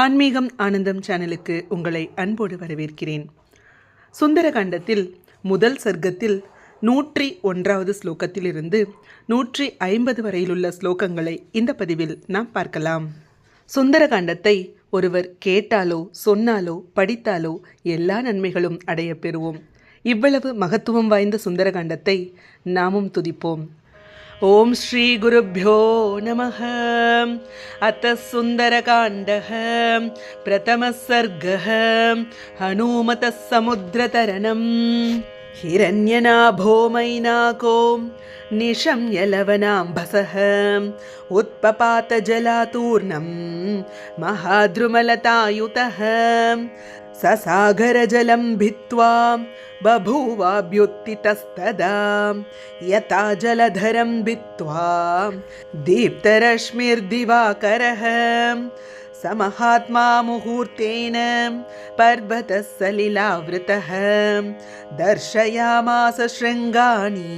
ஆன்மீகம் ஆனந்தம் சேனலுக்கு உங்களை அன்போடு வரவேற்கிறேன். சுந்தரகாண்டத்தில் முதல் சர்க்கத்தில் 101வது ஸ்லோகத்திலிருந்து 150 வரையிலுள்ள ஸ்லோகங்களை இந்த பதிவில் நாம் பார்க்கலாம். சுந்தரகாண்டத்தை ஒருவர் கேட்டாலோ சொன்னாலோ படித்தாலோ எல்லா நன்மைகளும் அடைய பெறுவோம். இவ்வளவு மகத்துவம் வாய்ந்த சுந்தரகாண்டத்தை நாமும் துதிப்போம். ஓம் ஸ்ரீ குருப்யோ நமஹ. அத சுந்தரகாண்டः பிரதமः சர்க்கः ஹனுமதः சமுத்திரதரணம் ஹிரண்யநாபோ மைனாகோ நிஷம்யலவனாம்பசः உத்பபாத ஜலாதூர்ணம் மகாத்ருமலதாயுதः சசாகரஜலம் भित्त्वा बभूवाभ्युत्थितस्तदा यथा जलधरं भित्त्वा दीप्तरश्मिर्दिवाकरः स महात्मा मुहूर्तेन पर्वतः सलिलावृतः दर्शयामास शृङ्गानि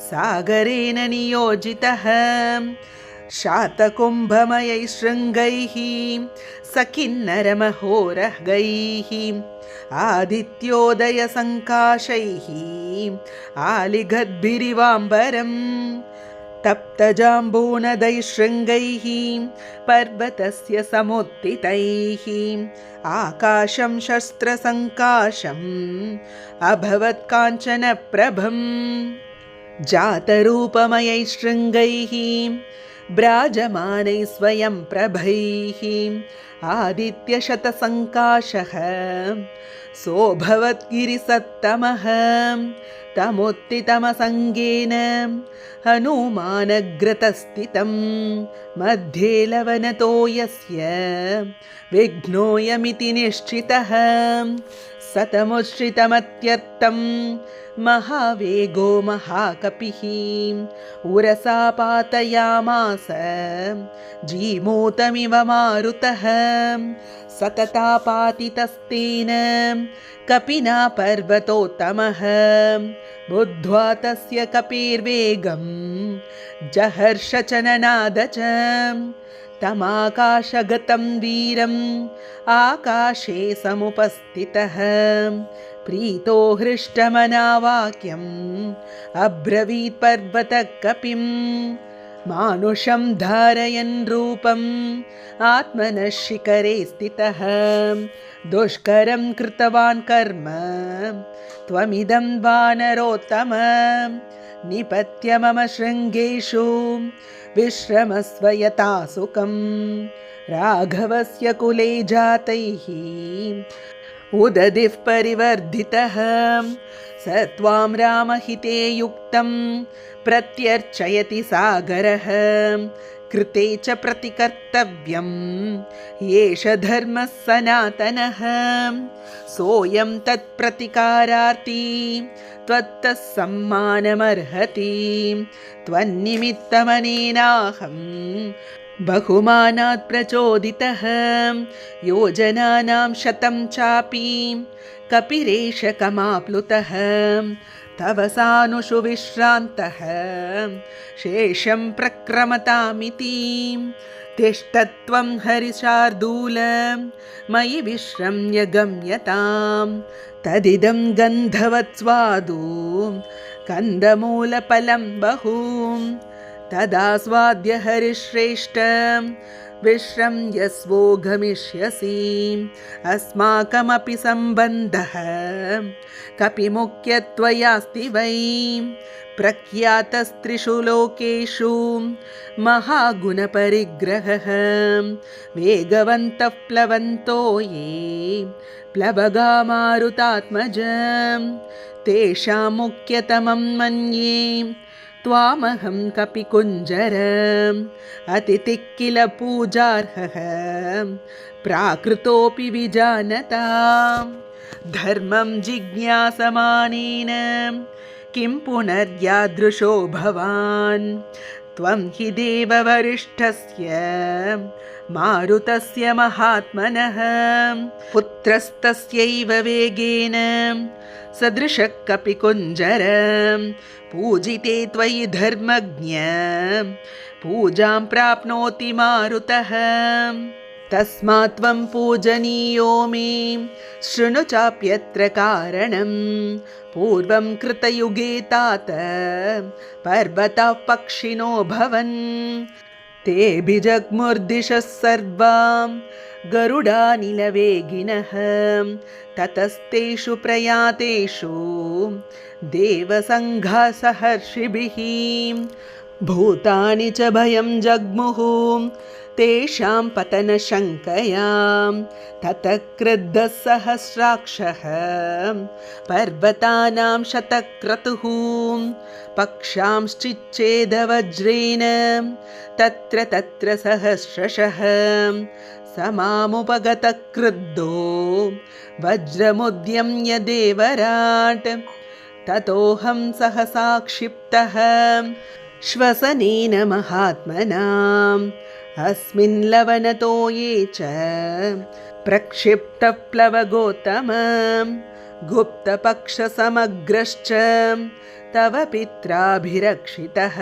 सागरेण नियोजितः शातकुम्भमयैः शृङ्गैः सकिन्नरमहोरगैः आदित्योदयसङ्काशैः आलिगद्भिरिवाम्बरं तप्तजाम्बूनदैः शृङ्गैः पर्वतस्य समुत्थितैः आकाशं शस्त्रसङ्काशम् अभवत् काञ्चनप्रभं जातरूपमयैः शृङ्गैः ब्राजमानैः स्वयं प्रभैः आदित्यशतसङ्काशः सोऽभवद्गिरिसत्तमः तमुत्थितमसङ्गेन हनुमानग्रतस्थितं मध्ये लवनतो यस्य विघ्नोऽयमिति निश्चितः सतमुच्छ्रितमत्यर्थं महावेगो महाकपिः उरसा पातयामास जीमूतमिव मारुतः सततापातितस्तेन कपिना पर्वतोत्तमः बुद्ध्वा तस्य कपिर्वेगं जहर्ष च ननाद च तमाकाशगतं वीरम् आकाशे समुपस्थितः प्रीतो हृष्टमनावाक्यम् अब्रवीत् पर्वतः कपिं मानुषं धारयन् रूपम् आत्मनः शिखरे स्थितः दुष्करं कृतवान् कर्म त्वमिदं वानरोत्तम निपत्य मम शृङ्गेषु विश्रमस्व यथा सुखं राघवस्य कुले जातैः उदधिः परिवर्धितः स त्वां रामहिते युक्तं प्रत्यर्चयति सागरः कृते च प्रतिकर्तव्यं येष धर्मः सनातनः सोऽयं तत्प्रतिकारार्थी त्वत्तः सम्मानमर्हति त्वन्निमित्तमनेनाहं बहुमानात् प्रचोदितः योजनानां शतं चापि कपिरेष कमाप्लुतः तव सानुषु विश्रान्तः शेषं प्रक्रमतामिति तिष्ठत्वं हरिशार्दूल मयि विश्रम्य गम्यतां तदिदं गन्धवत्स्वादु कन्दमूलफलं बहु तदास्वाद्य हरिश्रेष्ठ विश्रम्यस्वो गमिष्यसि अस्माकमपि सम्बन्धः कपिमुख्यत्वयास्ति वै प्रख्यातस्त्रिषु लोकेषु महागुणपरिग्रहः वेगवन्तः प्लवन्तो ये प्लवगा मारुतात्मजं तेषां मुख्यतमं मन्ये त्वामहं कपिकुञ्जरम् अतिथिः किल पूजार्हः प्राकृतोऽपि विजानताम् धर्मं जिज्ञासमानेन किं पुनर्यादृशो भवान् त्वं हि देववरिष्ठस्य मारुतस्य महात्मनः पुत्रस्तस्यैव वेगेन सदृशः कपिकुञ्जर पूजिते त्वयि धर्मज्ञ पूजां प्राप्नोति मारुतः तस्मात् त्वं पूजनीयो मे शृणु चाप्यत्र कारणं पूर्वं कृतयुगे तात पर्वतः पक्षिणो भवन् तेऽभिजग्मुर्दिशः सर्वां गरुडानिलवेगिनः ततस्तेषु प्रयातेषु देवसङ्घाः सहर्षिभिः भूतानि च भयं जग्मुः तेषां पतनशङ्कयां ततः क्रुद्धः सहस्राक्षः पर्वतानां शतक्रतुः पक्षांश्चिच्छेदवज्रेण तत्र तत्र सहस्रशः समामुपगतः क्रुद्धो वज्रमुद्यम्य देवराट् ततोऽहं सहसा क्षिप्तः श्वसनेन महात्मनाम् अस्मिन् लवनतो ये च प्रक्षिप्तप्लवगोत्तमं गुप्तपक्षसमग्रश्च तव पित्राभिरक्षितः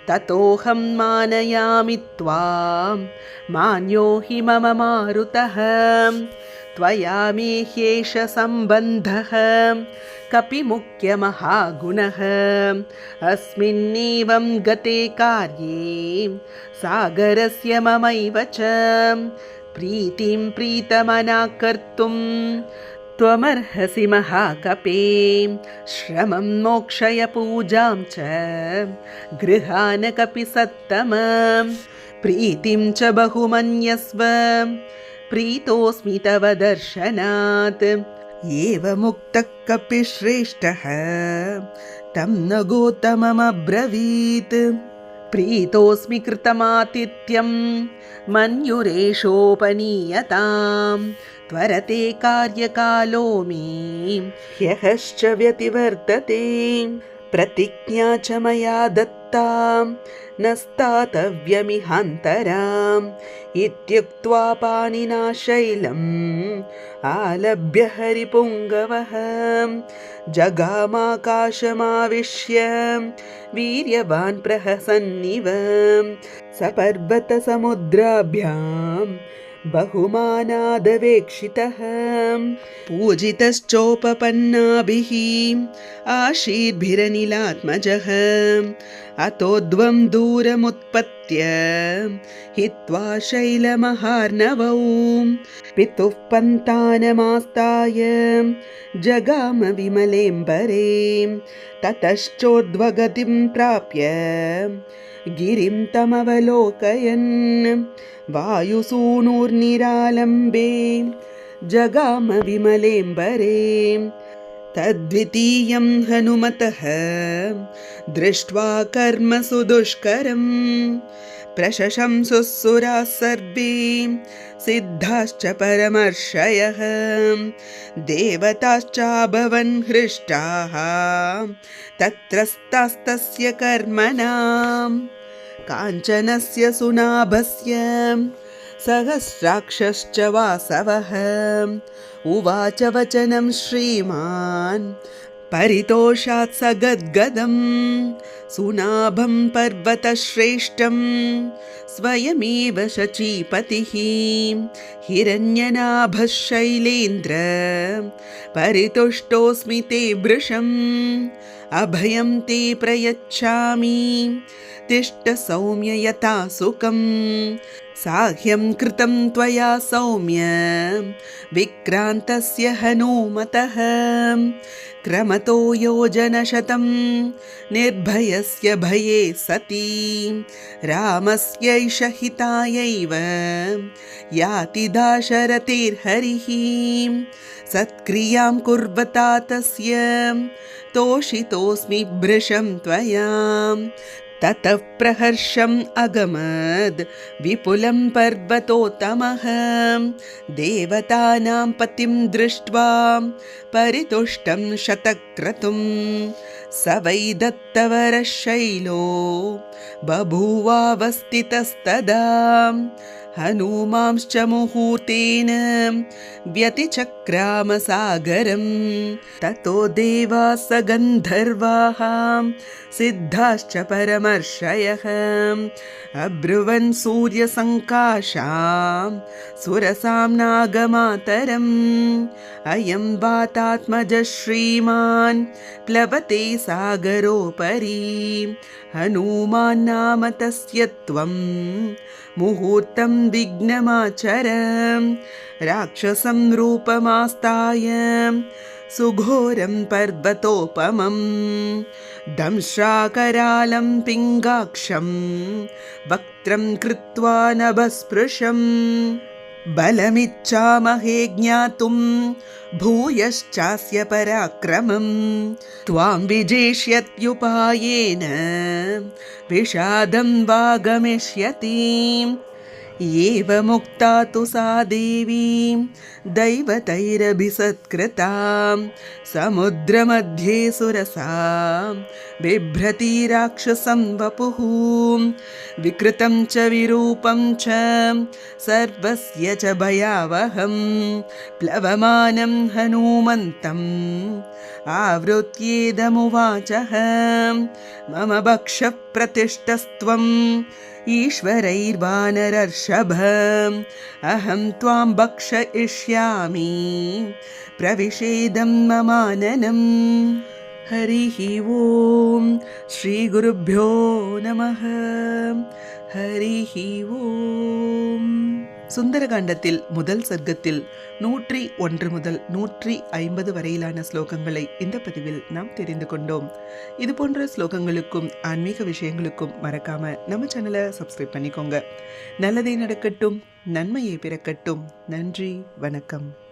ततोऽहं मानयामि त्वां मान्यो हि मम मारुतः त्वया मे ह्येष सम्बन्धः कपि मुख्यमहागुणः अस्मिन्नेवं गते कार्ये सागरस्य ममैव च प्रीतिं प्रीतमना कर्तुं त्वमर्हसि महाकपे श्रमं मोक्षय पूजां च गृहान् कपि सत्तमं प्रीतिं च बहुमन्यस्व प्रीतोऽस्मि तव दर्शनात् एवमुक्तः कपिश्रेष्ठः तं न गौतममब्रवीत् प्रीतोऽस्मि कृतमातिथ्यं मन्युरेषोपनीयतां त्वरते कार्यकालो मे ह्यश्च व्यतिवर्तते प्रतिज्ञा च मया दत्ता न स्थातव्यमिहान्तराम् इत्युक्त्वा पाणिना शैलम् आलभ्य हरिपुङ्गवः जगामाकाशमाविश्य वीर्यवान् प्रहसन्निव सपर्वतसमुद्राभ्यां बहुमानादवेक्षितः पूजितश्चोपपन्नाभिः आशीर्भिरनिलात्मजः अतोध्वं दूरमुत्पत्य हित्वा शैलमहार्णवौ पितुः पन्तानमास्ताय जगाम विमलेम्बरे ततश्चोर्ध्वगतिं प्राप्य गिरिं तमवलोकयन् वायुसूनुर्निरालम्बे जगाम विमलेम्बरे तद्वितीयं हनुमतः दृष्ट्वा कर्म सुदुष्करं प्रशशंसुः सर्वे सिद्धाश्च परमर्षयः देवताश्चाभवन् हृष्टाः तत्रस्तास्तस्य कर्मणां काञ्चनस्य सुनाभस्य सहस्राक्षश्च वासवः उवाच वचनं श्रीमान् परितोषात् स गद्गदं सुनाभं पर्वतश्रेष्ठं स्वयमेव शचीपतिः हिरण्यनाभः शैलेन्द्र परितुष्टोऽस्मि ते वृषम् अभयं ते प्रयच्छामि तिष्ठ सौम्य यथा सुखं साह्यं कृतं त्वया सौम्य विक्रान्तस्य हनूमतः क्रमतो योजनशतं निर्भयस्य भये सति रामस्यैष हितायैव याति दाशरथिर्हरिः सत्क्रियां कुर्वता तस्य तोषितोऽस्मि भृशं त्वया ततः प्रहर्षम् अगमद् विपुलं पर्वतोत्तमः देवतानां पतिं दृष्ट्वा परितुष्टं शतक्रतुं स वै दत्तवरः शैलो बभूवावस्थितस्तदा हनूमांश्च मुहूर्तेन व्यतिचक्रामसागरं ततो देवाः गन्धर्वाः सिद्धाश्च परमर्षयः अब्रुवन् सूर्यसङ्काशां सुरसां नागमातरम् अयं वातात्मजः श्रीमान् प्लवते सागरोपरि हनूमान् नाम तस्य त्वं मुहूर्तं विघ्नमाचर राक्षसं रूपमास्ताय सुघोरं पर्वतोपमं दंश्राकरालं पिङ्गाक्षं वक्त्रं कृत्वा नभस्पृशम् बलमिच्छामहे ज्ञातुं भूयश्चास्य पराक्रमं त्वां विजेष्यत्युपायेन विषादं वा गमिष्यति एवमुक्ता तु सा देवी दैवतैरभिसत्कृता समुद्रमध्ये सुरसा बिभ्रती राक्षसं वपुः विकृतं च विरूपं च सर्वस्य च भयावहं प्लवमानं हनूमन्तम् आवृत्येदमुवाचः मम भक्षः प्रतिष्ठस्त्वम् ईश्वरैर्वानरर्षभ अहं त्वां भक्षयिष्यामि प्रविशेदं ममाननम् हरिः ओम श्रीगुरुभ्यो नमः हरिः ओम சுந்தரகாண்டத்தில் முதல் சர்க்கத்தில் 101 முதல் 150 வரையிலான ஸ்லோகங்களை இந்த பதிவில் நாம் தெரிந்து கொண்டோம். இது போன்ற ஸ்லோகங்களுக்கும் ஆன்மீக விஷயங்களுக்கும் மறக்காம நம்ம சேனலை சப்ஸ்கிரைப் பண்ணிக்கோங்க. நல்லதே நடக்கட்டும், நன்மையை பிறக்கட்டும். நன்றி, வணக்கம்.